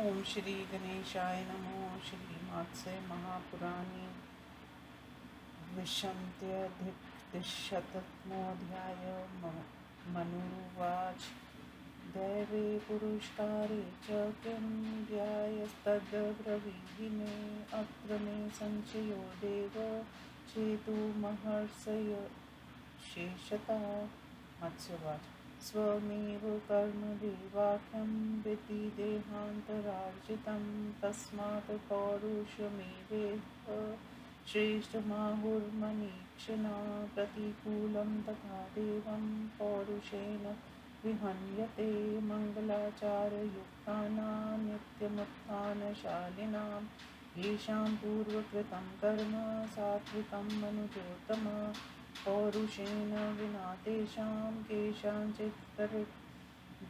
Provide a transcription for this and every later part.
ओम श्री गणेशाय नमो। श्रीमात्से महापुराणे विशन्त्यधिकशततमोऽध्याय। मनुवाच दैवे पुरुषकारे च किं ध्यायस्तद्ब्रवीहिमे। अत्र मे संशयो देव चेतुमहर्षय शेषता। मत्स्यवाच स्वमेव कर्मदेवाख्यं विद्धि देहान्तरार्जितं। तस्मात् पौरुषमेवेह श्रेष्ठमाहुर्मनीषिणा। प्रतिकूलं तथा देवं पौरुषेण विहन्यते। मङ्गलाचारयुक्तानां नित्यमुत्थानशालिनां येषां पूर्वकृतं कर्म सात्विकं मनुजोत्तम। पौरुषेण विना तेषां केषाञ्चित्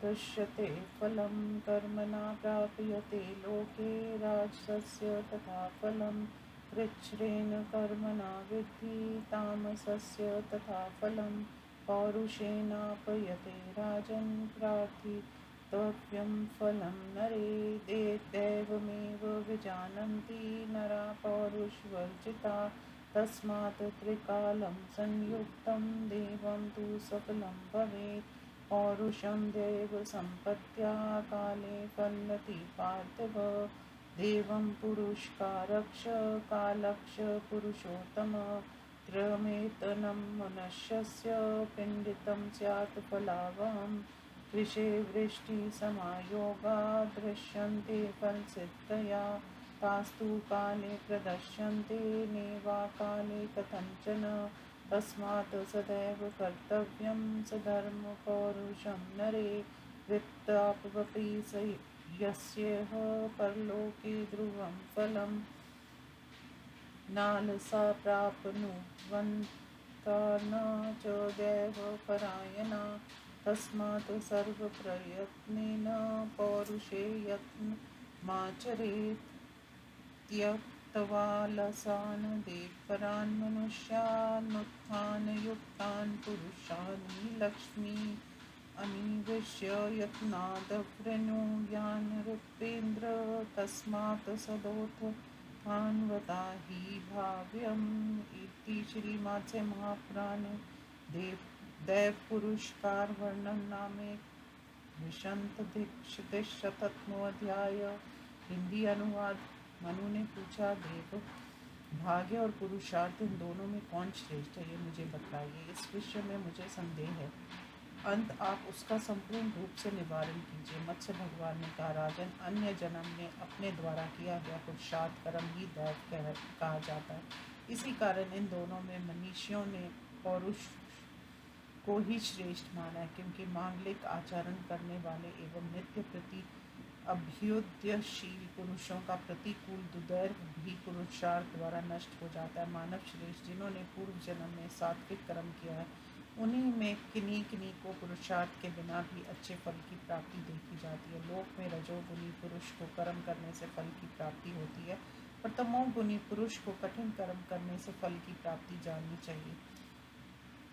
दृश्यते फलं। कर्मणा प्राप्यते लोके राजसस्य तथा फलं। कृच्छ्रेण कर्मणा विद्धि तामसस्य तथा फलं। पौरुषेणाप्यते राजन् प्रार्थितव्यं फलं नरे। दैवमेव विजानन्ति नरा पौरुषवर्जिता। तस्मात् त्रिकालं संयुक्तं देवं तु सफलं भवेत्। पौरुषं दैवसम्पत्त्या काले फलति पार्थिव। देवं पुरुषकारक्ष कालक्ष पुरुषोत्तम। त्रयमेतनं मनुष्यस्य पिण्डितं स्यात् फलावहम्। कृषे वृष्टिसमायोगा दृश्यन्ते फलसिद्धया। तास्तु काले प्रदर्श्यन्ते नैवा काले कथञ्चन। तस्मात् सदैव कर्तव्यं सधर्मपौरुषं नरे। वृत्तापवपि स यस्येह परलोके ध्रुवं फलम्। नालसा प्राप्नुवन्ता न च दैवपरायणा। तस्मात् सर्वप्रयत्नेन पौरुषे यत्नमाचरेत्। त्यक्त्वा लसान् देवपरान् मनुष्यानुत्थानयुक्तान् पुरुषान् लक्ष्मी अनिवेश्य यत्नादवृणुयान् नृपेन्द्र। तस्मात् सदोत्थानवता हि भाव्यम्। इति श्रीमद् महापुराणे दैवपुरुषकारवर्णन नामे विशंत्यधिकशततमोऽध्याय। हिंदी अनुवाद। मनु ने पूछा, देव भाग्य और पुरुषार्थ इन दोनों में कौन श्रेष्ठ है, ये मुझे बताइए। इस विषय में मुझे संदेह है। अंत आप उसका संपूर्ण रूप से निवारण कीजिए। मत्स्य भगवान ने कहा, राजन, अन्य जन्म में अपने द्वारा किया गया पुरुषार्थ कर्म ही दैव कहा जाता है। इसी कारण इन दोनों में मनीषियों ने पौरुष को ही श्रेष्ठ माना है, क्योंकि मांगलिक आचरण करने वाले एवं नित्य प्रति अभ्युदयशील पुरुषों का प्रतिकूल दुर्दैव भी पुरुषार्थ द्वारा नष्ट हो जाता है। मानव श्रेष्ठ जिन्होंने पूर्व जन्म में सात्विक कर्म किया है, उन्हीं में किन्हीं को पुरुषार्थ के बिना भी अच्छे फल की प्राप्ति देखी जाती है। लोक में रजोगुणी पुरुष को कर्म करने से फल की प्राप्ति होती है, पर तमोगुणी पुरुष को कठिन कर्म करने से फल की प्राप्ति जाननी चाहिए।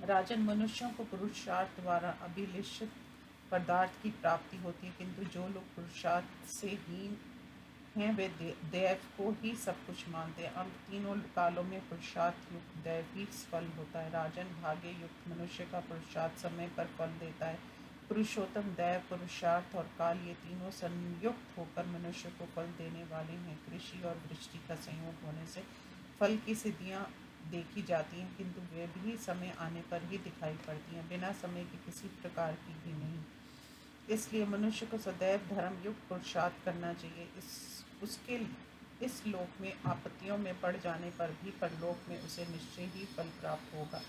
राजन, मनुष्यों को पुरुषार्थ द्वारा अभिलषित पदार्थ की प्राप्ति होती है, किंतु जो लोग पुरुषार्थ से हीन हैं वे दैव को ही सब कुछ मानते हैं। अंत तीनों कालों में पुरुषार्थ युक्त दैव ही फल होता है। राजन, भाग्य युक्त मनुष्य का पुरुषार्थ समय पर फल देता है। पुरुषोत्तम दैव, पुरुषार्थ और काल, ये तीनों संयुक्त होकर मनुष्य को फल देने वाले हैं। कृषि और वृष्टि का संयोग होने से फल की सिद्धियां देखी जाती हैं, किंतु वे भी समय आने पर ही दिखाई पड़ती हैं, बिना समय के किसी प्रकार की भी नहीं। इसलिए मनुष्य को सदैव धर्म युक्त पुरुषार्थ करना चाहिए। उसके इस लोक में आपत्तियों में पड़ जाने पर भी परलोक में उसे निश्चय ही फल प्राप्त होगा।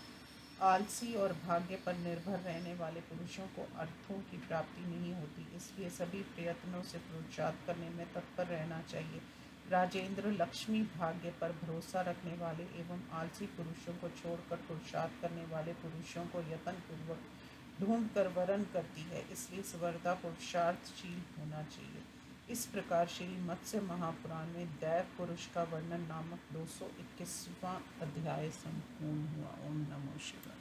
आलसी और भाग्य पर निर्भर रहने वाले पुरुषों को अर्थों की प्राप्ति नहीं होती, इसलिए सभी प्रयत्नों से पुरुषार्थ करने में तत्पर रहना चाहिए। राजेंद्र, लक्ष्मी भाग्य पर भरोसा रखने वाले एवं आलसी पुरुषों को छोड़कर पुरुषार्थ करने वाले पुरुषों को यत्न पूर्वक ढूंढ कर वरण करती है, इसलिए सर्वदा पुरुषार्थशील होना चाहिए। इस प्रकार श्री मत्स्य महापुराण में दैव पुरुष का वर्णन नामक 221वां अध्याय संपूर्ण हुआ। ओम नमो शिवाय।